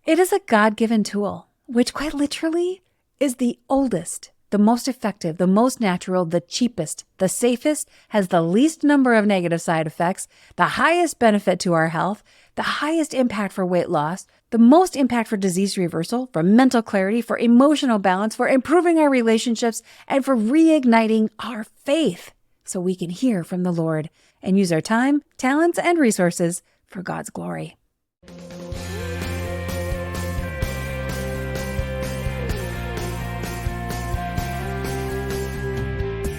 It is a God-given tool, which quite literally is the oldest, the most effective, the most natural, the cheapest, the safest, has the least number of negative side effects, the highest benefit to our health, the highest impact for weight loss, the most impact for disease reversal, for mental clarity, for emotional balance, for improving our relationships, and for reigniting our faith so we can hear from the Lord and use our time, talents, and resources for God's glory.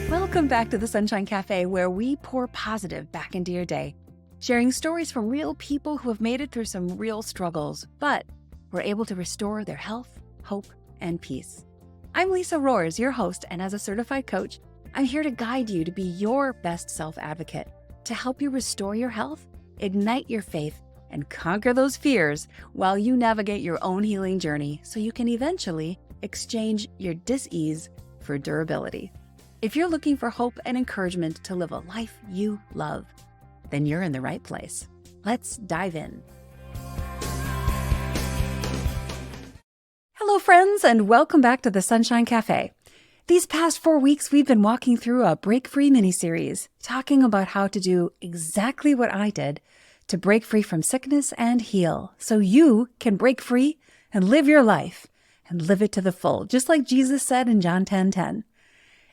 Welcome back to the Sunshine Cafe, where we pour positive back into your day, sharing stories from real people who have made it through some real struggles, but were able to restore their health, hope, and peace. I'm Lisa Roers, your host, and as a certified coach, I'm here to guide you to be your best self-advocate, to help you restore your health, ignite your faith, and conquer those fears while you navigate your own healing journey so you can eventually exchange your dis-ease for durability. If you're looking for hope and encouragement to live a life you love, then you're in the right place. Let's dive in. Hello, friends, and welcome back to the Sunshine Cafe. These past 4 weeks, we've been walking through a break-free miniseries, talking about how to do exactly what I did to break free from sickness and heal, so you can break free and live your life and live it to the full, just like Jesus said in John 10:10.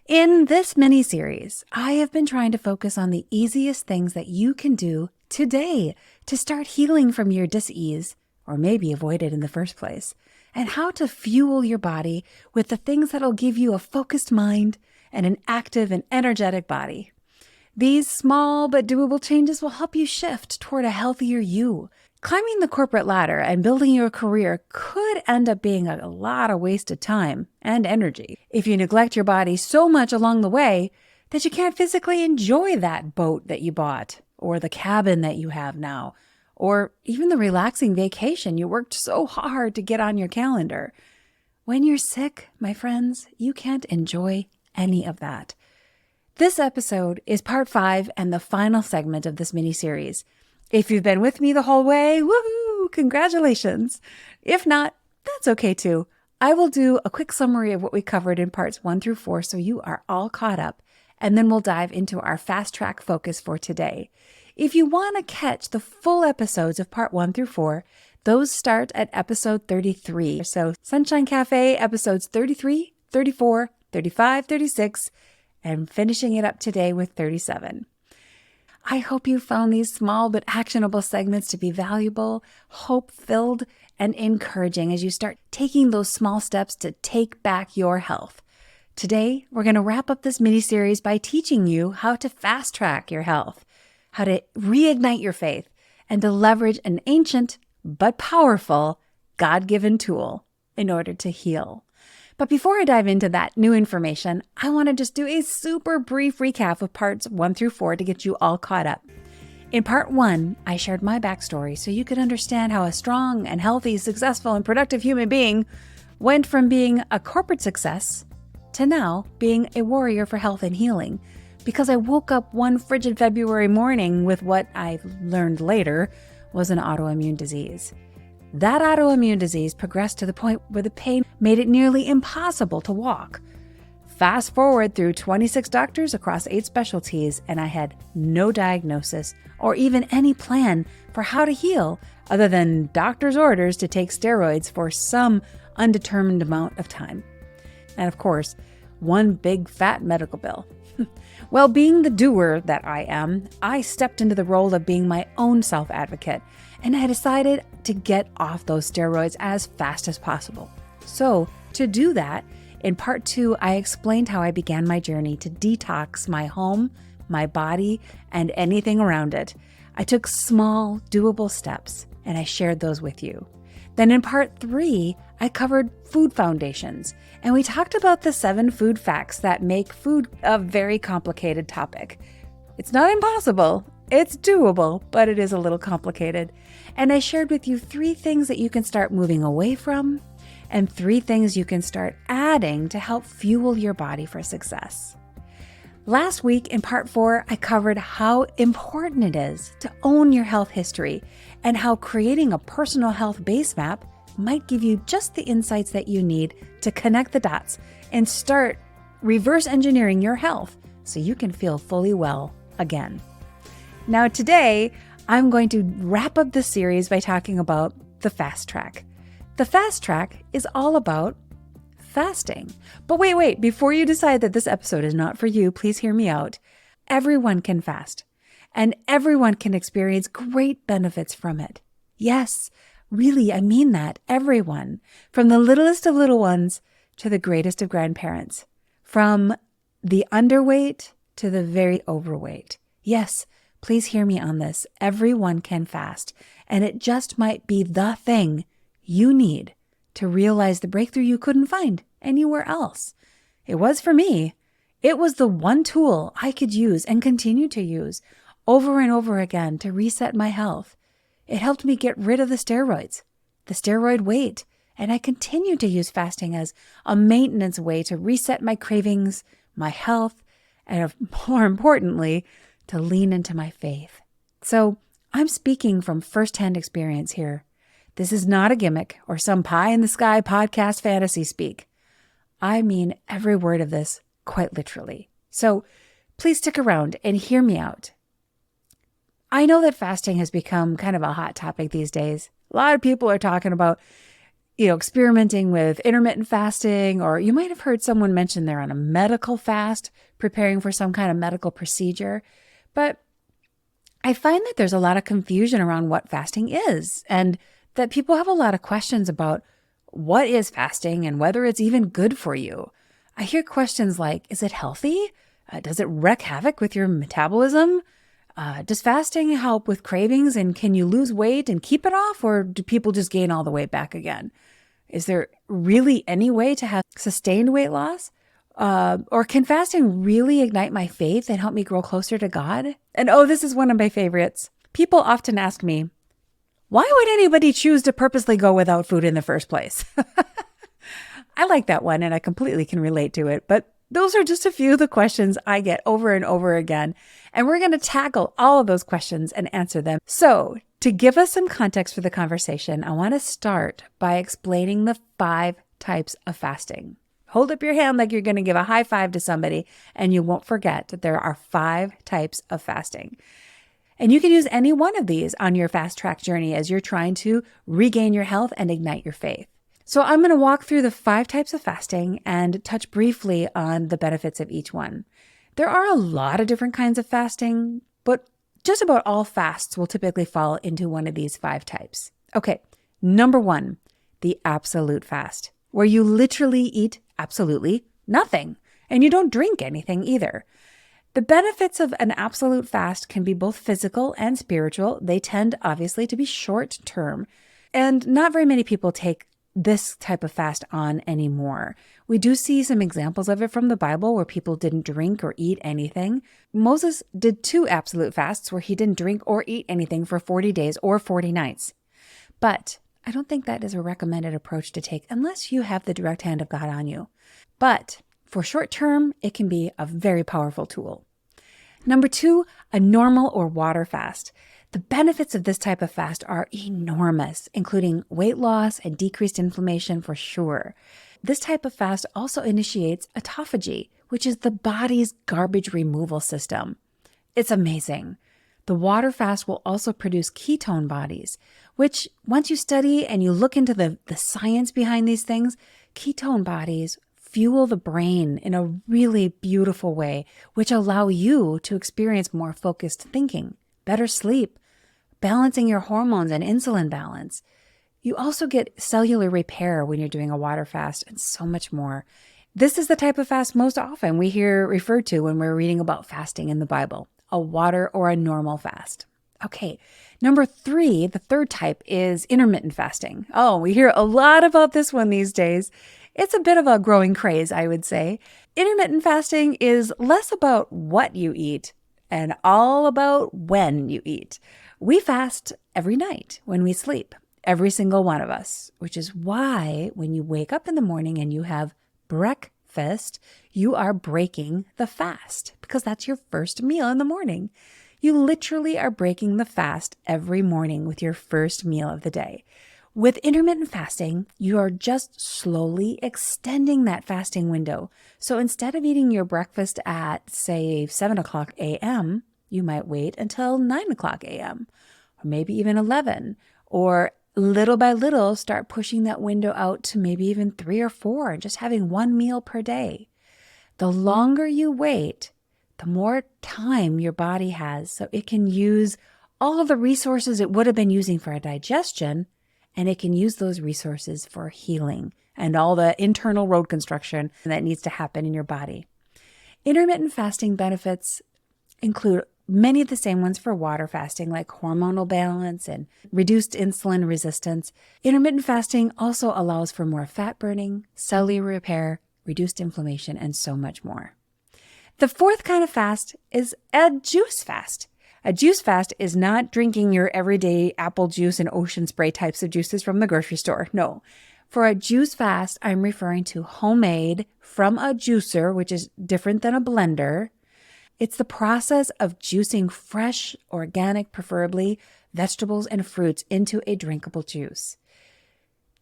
In this mini-series, I have been trying to focus on the easiest things that you can do today to start healing from your dis-ease, or maybe avoid it in the first place, and how to fuel your body with the things that'll give you a focused mind and an active and energetic body. These small but doable changes will help you shift toward a healthier you. Climbing the corporate ladder and building your career could end up being a lot of wasted time and energy if you neglect your body so much along the way that you can't physically enjoy that boat that you bought, or the cabin that you have now, or even the relaxing vacation you worked so hard to get on your calendar. When you're sick, my friends, you can't enjoy any of that. This episode is part 5 and the final segment of this mini-series. If you've been with me the whole way, woohoo, congratulations. If not, that's okay too. I will do a quick summary of what we covered in parts 1 through 4 so you are all caught up, and then we'll dive into our fast track focus for today. If you want to catch the full episodes of part 1 through 4, those start at episode 33. So Sunshine Cafe episodes 33, 34, 35, 36, and finishing it up today with 37. I hope you found these small but actionable segments to be valuable, hope-filled, and encouraging as you start taking those small steps to take back your health. Today, we're going to wrap up this mini-series by teaching you how to fast-track your health, how to reignite your faith, and to leverage an ancient but powerful God-given tool in order to heal. But before I dive into that new information, I want to just do a super brief recap of parts 1 through 4 to get you all caught up. In part 1, I shared my backstory so you could understand how a strong and healthy, successful, and productive human being went from being a corporate success to now being a warrior for health and healing, because I woke up one frigid February morning with what I learned later was an autoimmune disease. That autoimmune disease progressed to the point where the pain made it nearly impossible to walk. Fast forward through 26 doctors across 8 specialties, and I had no diagnosis or even any plan for how to heal other than doctor's orders to take steroids for some undetermined amount of time. And of course, one big fat medical bill. Well, being the doer that I am, I stepped into the role of being my own self-advocate, and I decided to get off those steroids as fast as possible. So, to do that, in part 2, I explained how I began my journey to detox my home, my body, and anything around it. I took small, doable steps, and I shared those with you. Then in part 3, I covered food foundations, and we talked about the 7 food facts that make food a very complicated topic. It's not impossible, it's doable, but it is a little complicated. And I shared with you 3 things that you can start moving away from, and 3 things you can start adding to help fuel your body for success. Last week in part 4, I covered how important it is to own your health history and how creating a personal health base map might give you just the insights that you need to connect the dots and start reverse engineering your health so you can feel fully well again. Now today, I'm going to wrap up this series by talking about the fast track. The fast track is all about fasting. But wait, before you decide that this episode is not for you, please hear me out. Everyone can fast, and everyone can experience great benefits from it. Yes, really, I mean that. Everyone, from the littlest of little ones to the greatest of grandparents, from the underweight to the very overweight. Yes, please hear me on this. Everyone can fast, and it just might be the thing you need to realize the breakthrough you couldn't find anywhere else. It was for me. It was the one tool I could use and continue to use over and over again to reset my health. It helped me get rid of the steroids, the steroid weight, and I continue to use fasting as a maintenance way to reset my cravings, my health, and more importantly, to lean into my faith. So I'm speaking from firsthand experience here. This is not a gimmick or some pie-in-the-sky podcast fantasy speak. I mean every word of this quite literally. So please stick around and hear me out. I know that fasting has become kind of a hot topic these days. A lot of people are talking about, experimenting with intermittent fasting, or you might have heard someone mention they're on a medical fast, preparing for some kind of medical procedure. But I find that there's a lot of confusion around what fasting is, and that people have a lot of questions about what is fasting and whether it's even good for you. I hear questions like, is it healthy? Does it wreak havoc with your metabolism? Does fasting help with cravings, and can you lose weight and keep it off, or do people just gain all the weight back again? Is there really any way to have sustained weight loss? Or can fasting really ignite my faith and help me grow closer to God? And this is one of my favorites. People often ask me, why would anybody choose to purposely go without food in the first place? I like that one, and I completely can relate to it. But those are just a few of the questions I get over and over again. And we're going to tackle all of those questions and answer them. So to give us some context for the conversation, I want to start by explaining the 5 types of fasting. Hold up your hand like you're going to give a high five to somebody, and you won't forget that there are 5 types of fasting. And you can use any one of these on your fast track journey as you're trying to regain your health and ignite your faith. So I'm going to walk through the 5 types of fasting and touch briefly on the benefits of each one. There are a lot of different kinds of fasting, but just about all fasts will typically fall into one of these 5 types. Okay, number 1, the absolute fast, where you literally eat absolutely nothing, and you don't drink anything either. The benefits of an absolute fast can be both physical and spiritual. They tend, obviously, to be short term, and not very many people take this type of fast on anymore. We do see some examples of it from the Bible where people didn't drink or eat anything. Moses did 2 absolute fasts where he didn't drink or eat anything for 40 days or 40 nights. But I don't think that is a recommended approach to take unless you have the direct hand of God on you. But for short term, it can be a very powerful tool. Number 2, a normal or water fast. The benefits of this type of fast are enormous, including weight loss and decreased inflammation for sure. This type of fast also initiates autophagy, which is the body's garbage removal system. It's amazing. The water fast will also produce ketone bodies, which once you study and you look into the science behind these things, ketone bodies fuel the brain in a really beautiful way, which allow you to experience more focused thinking, better sleep, balancing your hormones and insulin balance. You also get cellular repair when you're doing a water fast and so much more. This is the type of fast most often we hear referred to when we're reading about fasting in the Bible, a water or a normal fast. Okay, number 3, the third type is intermittent fasting. We hear a lot about this one these days. It's a bit of a growing craze, I would say. Intermittent fasting is less about what you eat and all about when you eat. We fast every night when we sleep, every single one of us, which is why when you wake up in the morning and you have breakfast, you are breaking the fast because that's your first meal in the morning. You literally are breaking the fast every morning with your first meal of the day. With intermittent fasting, you are just slowly extending that fasting window. So instead of eating your breakfast at, say, 7 o'clock a.m., you might wait until 9 o'clock a.m., or maybe even 11, or little by little start pushing that window out to maybe even 3 or 4, and just having one meal per day. The longer you wait, the more time your body has, so it can use all of the resources it would have been using for a digestion, and it can use those resources for healing and all the internal road construction that needs to happen in your body. Intermittent fasting benefits include many of the same ones for water fasting, like hormonal balance and reduced insulin resistance. Intermittent fasting also allows for more fat burning, cellular repair, reduced inflammation, and so much more. The fourth kind of fast is a juice fast. A juice fast is not drinking your everyday apple juice and ocean spray types of juices from the grocery store. No. For a juice fast, I'm referring to homemade from a juicer, which is different than a blender. It's the process of juicing fresh, organic, preferably, vegetables and fruits into a drinkable juice.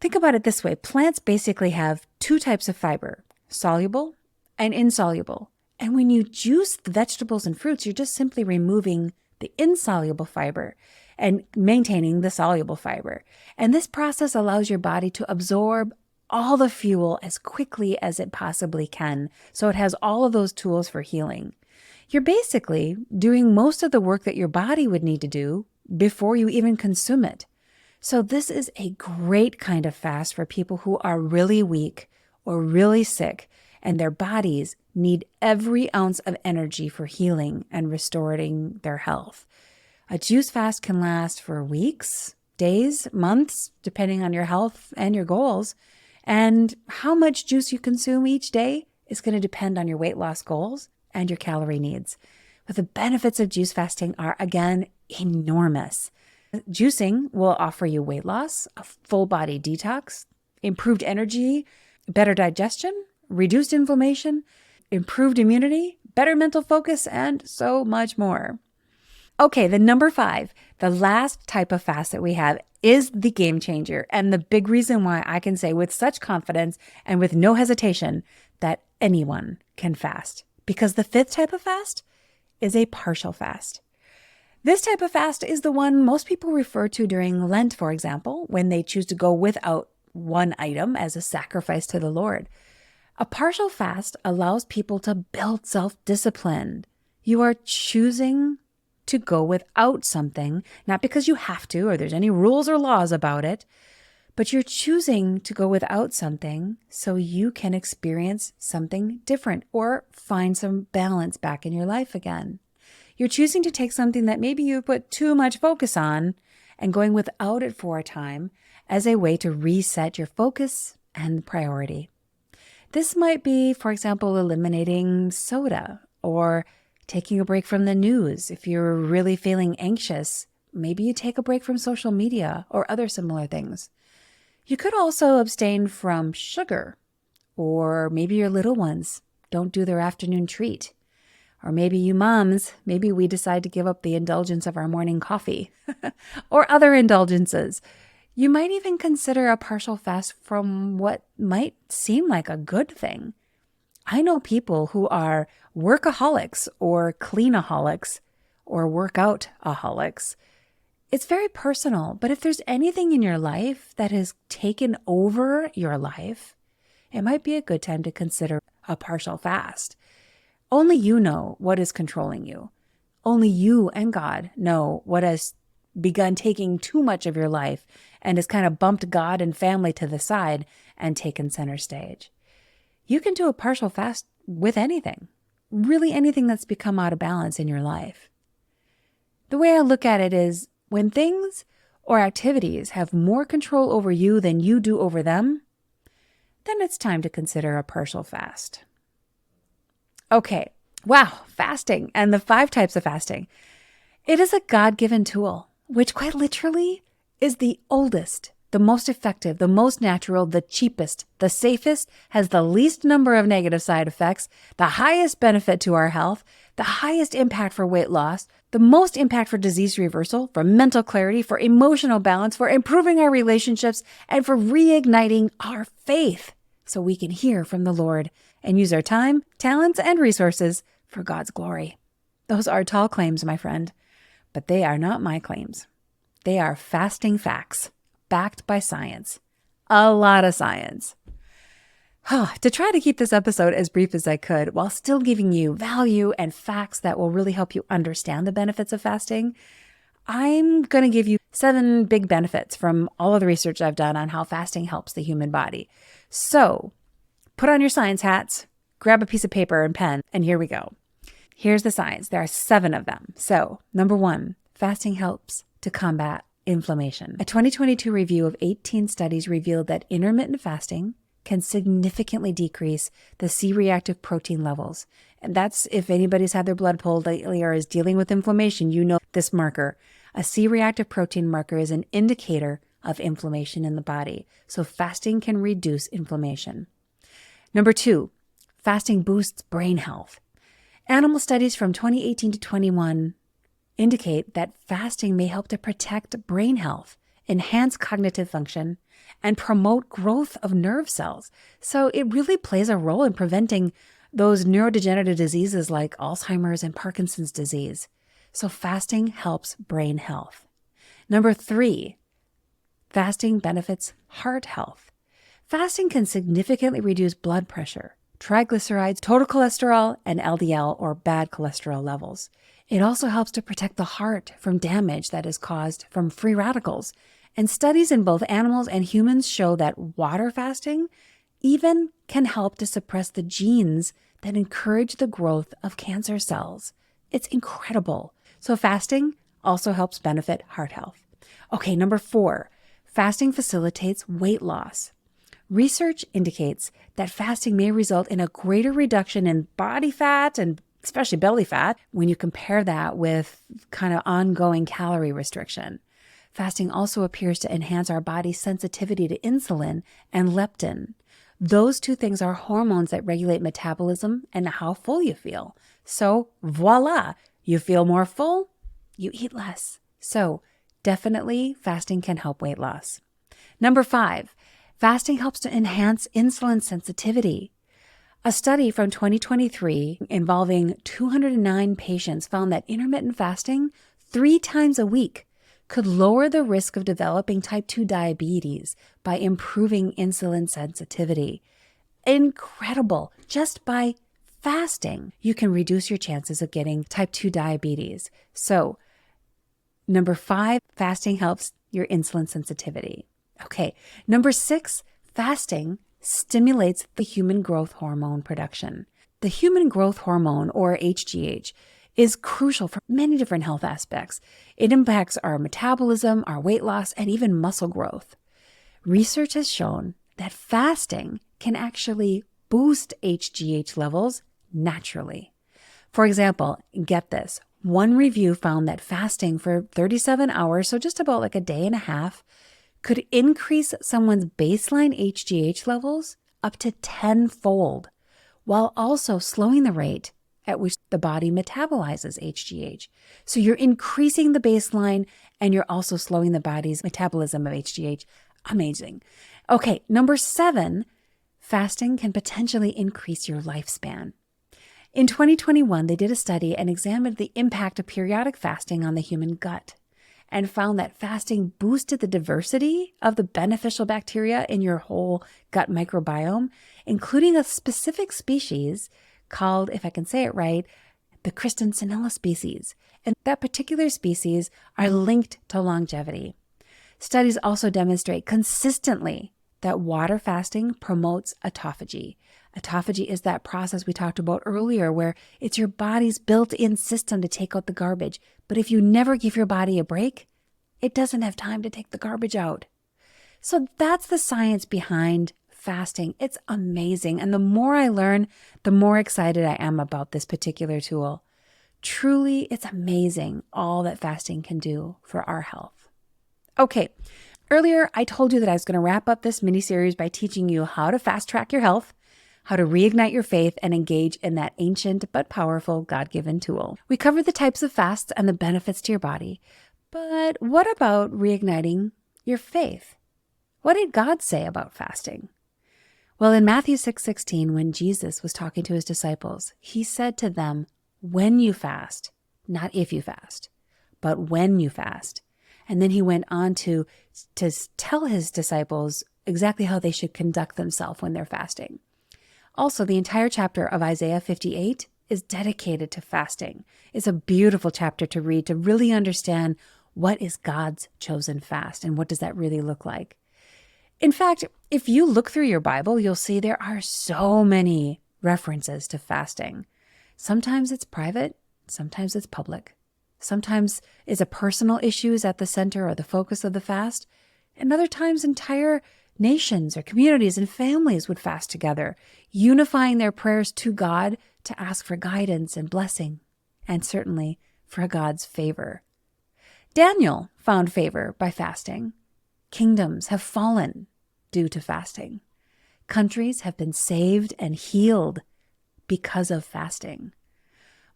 Think about it this way. Plants basically have two types of fiber, soluble and insoluble. And when you juice the vegetables and fruits, you're just simply removing the insoluble fiber and maintaining the soluble fiber. And this process allows your body to absorb all the fuel as quickly as it possibly can. So it has all of those tools for healing. You're basically doing most of the work that your body would need to do before you even consume it. So this is a great kind of fast for people who are really weak or really sick, and their bodies need every ounce of energy for healing and restoring their health. A juice fast can last for weeks, days, months, depending on your health and your goals. And how much juice you consume each day is going to depend on your weight loss goals and your calorie needs. But the benefits of juice fasting are, again, enormous. Juicing will offer you weight loss, a full body detox, improved energy, better digestion, reduced inflammation, improved immunity, better mental focus, and so much more. Okay, the number 5, the last type of fast that we have is the game changer, and the big reason why I can say with such confidence and with no hesitation that anyone can fast. Because the 5th type of fast is a partial fast. This type of fast is the one most people refer to during Lent, for example, when they choose to go without one item as a sacrifice to the Lord. A partial fast allows people to build self-discipline. You are choosing to go without something, not because you have to or there's any rules or laws about it, but you're choosing to go without something so you can experience something different or find some balance back in your life again. You're choosing to take something that maybe you put too much focus on and going without it for a time as a way to reset your focus and priority. This might be, for example, eliminating soda or taking a break from the news. If you're really feeling anxious, maybe you take a break from social media or other similar things. You could also abstain from sugar, or maybe your little ones don't do their afternoon treat. Or maybe you moms, maybe we decide to give up the indulgence of our morning coffee or other indulgences. You might even consider a partial fast from what might seem like a good thing. I know people who are workaholics or cleanaholics or workoutaholics. It's very personal, but if there's anything in your life that has taken over your life, it might be a good time to consider a partial fast. Only you know what is controlling you. Only you and God know what has begun taking too much of your life and has kind of bumped God and family to the side and taken center stage. You can do a partial fast with anything, really anything that's become out of balance in your life. The way I look at it is when things or activities have more control over you than you do over them, then it's time to consider a partial fast. Okay, wow, fasting and the 5 types of fasting. It is a God-given tool, which quite literally is the oldest, the most effective, the most natural, the cheapest, the safest, has the least number of negative side effects, the highest benefit to our health, the highest impact for weight loss, the most impact for disease reversal, for mental clarity, for emotional balance, for improving our relationships, and for reigniting our faith so we can hear from the Lord and use our time, talents, and resources for God's glory. Those are tall claims, my friend, but they are not my claims. They are fasting facts, backed by science. A lot of science. To try to keep this episode as brief as I could while still giving you value and facts that will really help you understand the benefits of fasting, I'm going to give you 7 big benefits from all of the research I've done on how fasting helps the human body. So put on your science hats, grab a piece of paper and pen, and here we go. Here's the science. There are 7 of them. So, number 1, fasting helps to combat inflammation. A 2022 review of 18 studies revealed that intermittent fasting can significantly decrease the C-reactive protein levels. And that's, if anybody's had their blood pulled lately or is dealing with inflammation, you know this marker. A C-reactive protein marker is an indicator of inflammation in the body. So fasting can reduce inflammation. Number 2, fasting boosts brain health. Animal studies from 2018 to 21 indicate that fasting may help to protect brain health, enhance cognitive function, and promote growth of nerve cells. So it really plays a role in preventing those neurodegenerative diseases like Alzheimer's and Parkinson's disease. So fasting helps brain health. Number 3, fasting benefits heart health. Fasting can significantly reduce blood pressure, triglycerides, total cholesterol, and LDL or bad cholesterol levels. It also helps to protect the heart from damage that is caused from free radicals. And studies in both animals and humans show that water fasting even can help to suppress the genes that encourage the growth of cancer cells. It's incredible. So fasting also helps benefit heart health. Okay, number 4, fasting facilitates weight loss. Research indicates that fasting may result in a greater reduction in body fat and especially belly fat when you compare that with kind of ongoing calorie restriction. Fasting also appears to enhance our body's sensitivity to insulin and leptin. Those 2 things are hormones that regulate metabolism and how full you feel. So voila, you feel more full, you eat less. So definitely fasting can help weight loss. Number 5, fasting helps to enhance insulin sensitivity. A study from 2023 involving 209 patients found that intermittent fasting 3 times a week could lower the risk of developing type 2 diabetes by improving insulin sensitivity. Incredible. Just by fasting, you can reduce your chances of getting type 2 diabetes. So, number 5, fasting helps your insulin sensitivity. Okay. Number 6, fasting stimulates the human growth hormone production. The human growth hormone, or HGH, is crucial for many different health aspects. It impacts our metabolism, our weight loss, and even muscle growth. Research has shown that fasting can actually boost HGH levels naturally. For example, get this, one review found that fasting for 37 hours, so just about like a day and a half, could increase someone's baseline HGH levels up to 10-fold, while also slowing the rate at which the body metabolizes HGH. So you're increasing the baseline and you're also slowing the body's metabolism of HGH. Amazing. Okay, number 7, fasting can potentially increase your lifespan. In 2021, they did a study and examined the impact of periodic fasting on the human gut and found that fasting boosted the diversity of the beneficial bacteria in your whole gut microbiome, including a specific species called, if I can say it right, the Christensenella species. And that particular species are linked to longevity. Studies also demonstrate consistently that water fasting promotes autophagy. Autophagy is that process we talked about earlier where it's your body's built-in system to take out the garbage. But if you never give your body a break, it doesn't have time to take the garbage out. So that's the science behind fasting. It's amazing. And the more I learn, the more excited I am about this particular tool. Truly, it's amazing all that fasting can do for our health. Okay, earlier I told you that I was going to wrap up this mini-series by teaching you how to fast track your health, how to reignite your faith and engage in that ancient but powerful God-given tool. We covered the types of fasts and the benefits to your body, but what about reigniting your faith? What did God say about fasting? Well, in Matthew 6:16, when Jesus was talking to his disciples, he said to them, when you fast, not if you fast, but when you fast. And then he went on to tell his disciples exactly how they should conduct themselves when they're fasting. Also, the entire chapter of Isaiah 58 is dedicated to fasting. It's a beautiful chapter to read to really understand what is God's chosen fast and what does that really look like. In fact, if you look through your Bible, you'll see there are so many references to fasting. Sometimes it's private, sometimes it's public. Sometimes it's a personal issue is at the center or the focus of the fast. And other times entire nations or communities and families would fast together, unifying their prayers to God to ask for guidance and blessing, and certainly for God's favor. Daniel found favor by fasting. Kingdoms have fallen due to fasting. Countries have been saved and healed because of fasting.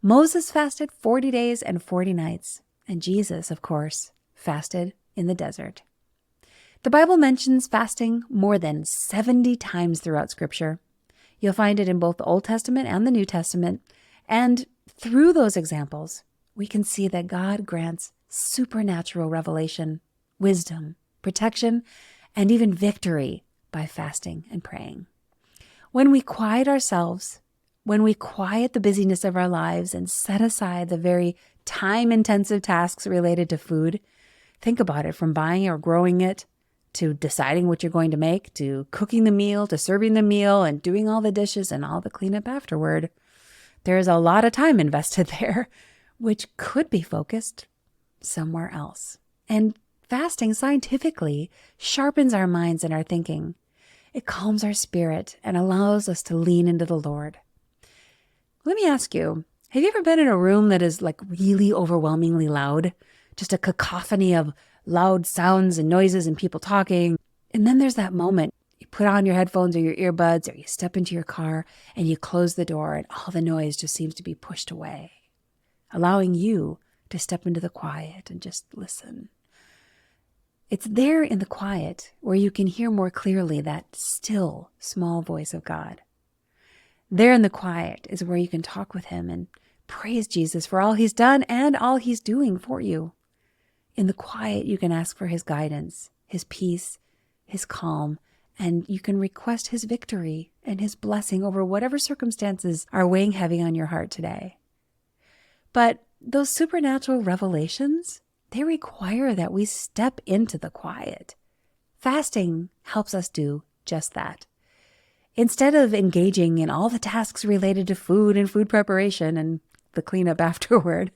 Moses fasted 40 days and 40 nights, and Jesus, of course, fasted in the desert. The Bible mentions fasting more than 70 times throughout Scripture. You'll find it in both the Old Testament and the New Testament, and through those examples, we can see that God grants supernatural revelation, wisdom, protection, and even victory by fasting and praying. When we quiet ourselves, when we quiet the busyness of our lives and set aside the very time-intensive tasks related to food, think about it, from buying or growing it, to deciding what you're going to make, to cooking the meal, to serving the meal, and doing all the dishes and all the cleanup afterward. There's a lot of time invested there, which could be focused somewhere else. And fasting scientifically sharpens our minds and our thinking. It calms our spirit and allows us to lean into the Lord. Let me ask you, have you ever been in a room that is like really overwhelmingly loud? Just a cacophony of loud sounds and noises and people talking. And then there's that moment, you put on your headphones or your earbuds or you step into your car and you close the door and all the noise just seems to be pushed away, allowing you to step into the quiet and just listen. It's there in the quiet where you can hear more clearly that still, small voice of God. There in the quiet is where you can talk with him and praise Jesus for all he's done and all he's doing for you. In the quiet, you can ask for his guidance, his peace, his calm, and you can request his victory and his blessing over whatever circumstances are weighing heavy on your heart today. But those supernatural revelations, they require that we step into the quiet. Fasting helps us do just that. Instead of engaging in all the tasks related to food and food preparation and the cleanup afterward,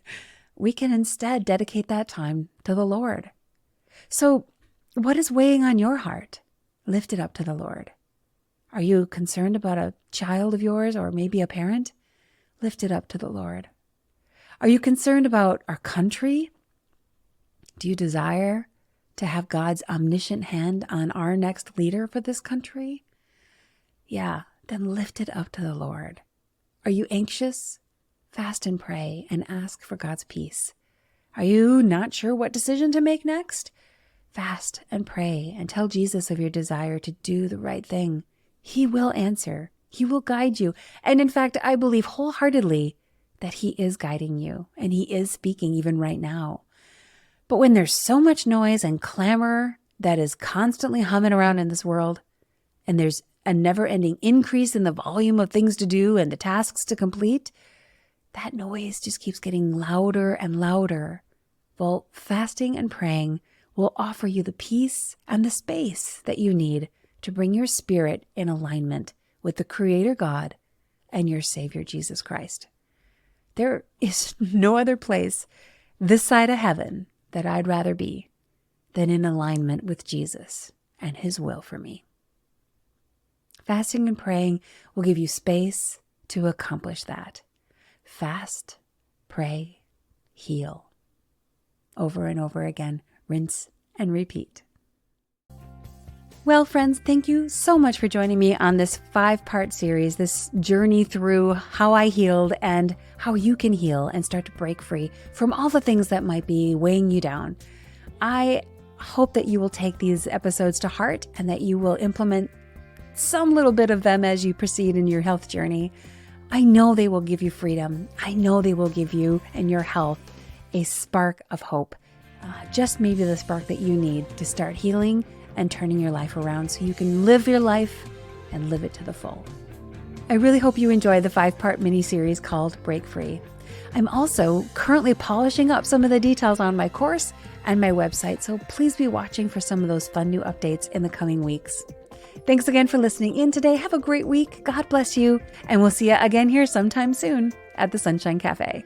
we can instead dedicate that time to the Lord. So, what is weighing on your heart? Lift it up to the Lord. Are you concerned about a child of yours or maybe a parent? Lift it up to the Lord. Are you concerned about our country? Do you desire to have God's omniscient hand on our next leader for this country? Yeah, then lift it up to the Lord. Are you anxious? Fast and pray and ask for God's peace. Are you not sure what decision to make next? Fast and pray and tell Jesus of your desire to do the right thing. He will answer. He will guide you. And in fact, I believe wholeheartedly that he is guiding you and he is speaking even right now. But when there's so much noise and clamor that is constantly humming around in this world, and there's a never-ending increase in the volume of things to do and the tasks to complete, that noise just keeps getting louder and louder. Well, fasting and praying will offer you the peace and the space that you need to bring your spirit in alignment with the Creator God and your Savior Jesus Christ. There is no other place this side of heaven that I'd rather be than in alignment with Jesus and his will for me. Fasting and praying will give you space to accomplish that. Fast, pray, heal. Over and over again, rinse and repeat. Well, friends, thank you so much for joining me on this 5-part series, this journey through how I healed and how you can heal and start to break free from all the things that might be weighing you down. I hope that you will take these episodes to heart and that you will implement some little bit of them as you proceed in your health journey. I know they will give you freedom. I know they will give you and your health a spark of hope. Just maybe the spark that you need to start healing and turning your life around so you can live your life and live it to the full. I really hope you enjoy the 5-part mini-series called Break Free. I'm also currently polishing up some of the details on my course and my website, so please be watching for some of those fun new updates in the coming weeks. Thanks again for listening in today. Have a great week. God bless you, and we'll see you again here sometime soon at the Sunshine Cafe.